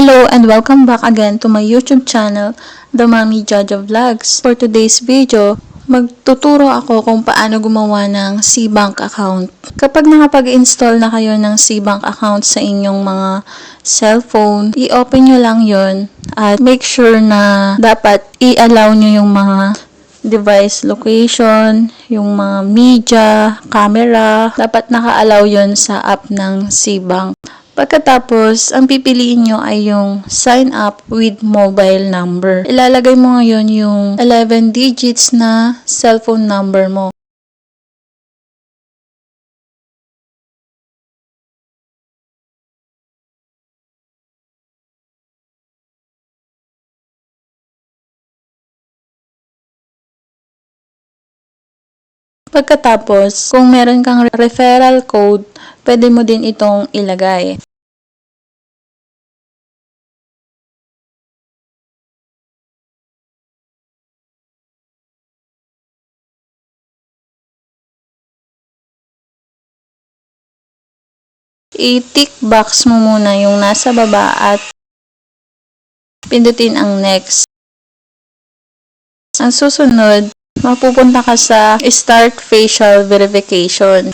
Hello and welcome back again to my YouTube channel, The Mommy Jojo Vlogs. For today's video, magtuturo ako kung paano gumawa ng C-Bank account. Kapag nakapag-install na kayo ng C-Bank account sa inyong mga cellphone, i-open nyo lang yon at make sure na dapat i-allow nyo yung mga device location, yung mga media, camera, dapat naka-allow yon sa app ng C-Bank. Pagkatapos, ang pipiliin nyo ay yung sign up with mobile number. Ilalagay mo ngayon yung 11 digits na cellphone number mo. Pagkatapos, kung meron kang referral code, pwede mo din itong ilagay. I-tick box mo muna yung nasa baba at pindutin ang next. Ang susunod, mapupunta ka sa Start Facial Verification.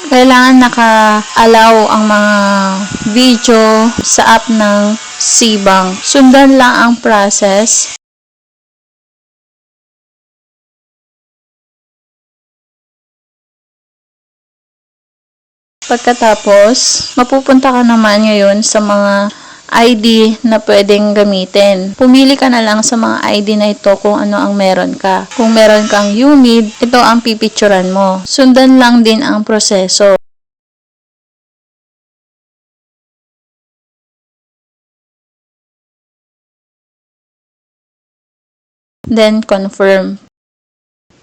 Kailangan naka-allow ang mga video sa app ng C-Bank. Sundan lang ang process. Pagkatapos, mapupunta ka naman ngayon sa mga ID na pwedeng gamitin. Pumili ka na lang sa mga ID na ito kung ano ang meron ka. Kung meron kang UMID, ito ang pipicturan mo. Sundan lang din ang proseso. Then, confirm.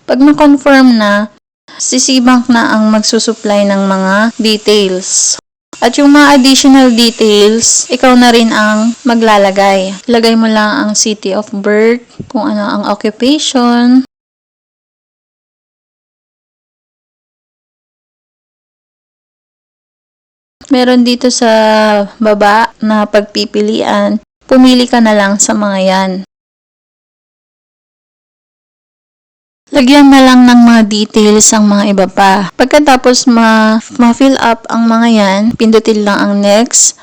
Pag na-confirm na, si C-Bank na ang magsusupply ng mga details. At yung mga additional details, ikaw na rin ang maglalagay. Lagay mo lang ang city of birth, kung ano ang occupation. Meron dito sa baba na pagpipilian. Pumili ka na lang sa mga yan. Lagyan na lang ng mga details ang mga iba pa. Pagkatapos ma-fill up ang mga yan, pindutin lang ang next.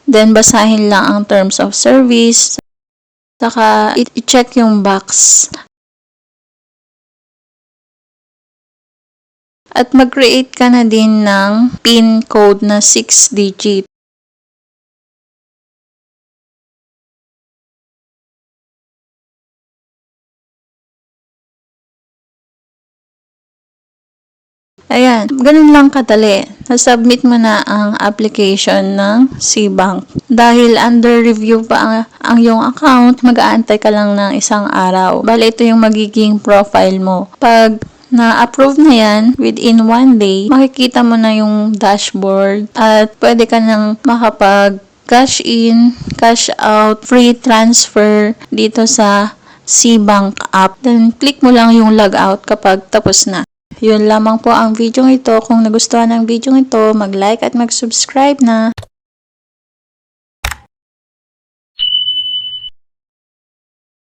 Then, basahin lang ang terms of service. Saka, i-check yung box. At mag-create ka na din ng PIN code na 6-digit. Ayan, ganun lang kadali. Nasubmit mo na ang application ng C-Bank. Dahil under review pa ang iyong account, mag-aantay ka lang ng isang araw. Bale, ito yung magiging profile mo. Pag na-approve na yan, within 1 day, makikita mo na yung dashboard at pwede ka nang makapag-cash in, cash out, free transfer dito sa C-Bank app. Then, click mo lang yung logout kapag tapos na. Yun lamang po ang video ito. Kung nagustuhan ang video ito, mag-like at mag-subscribe na.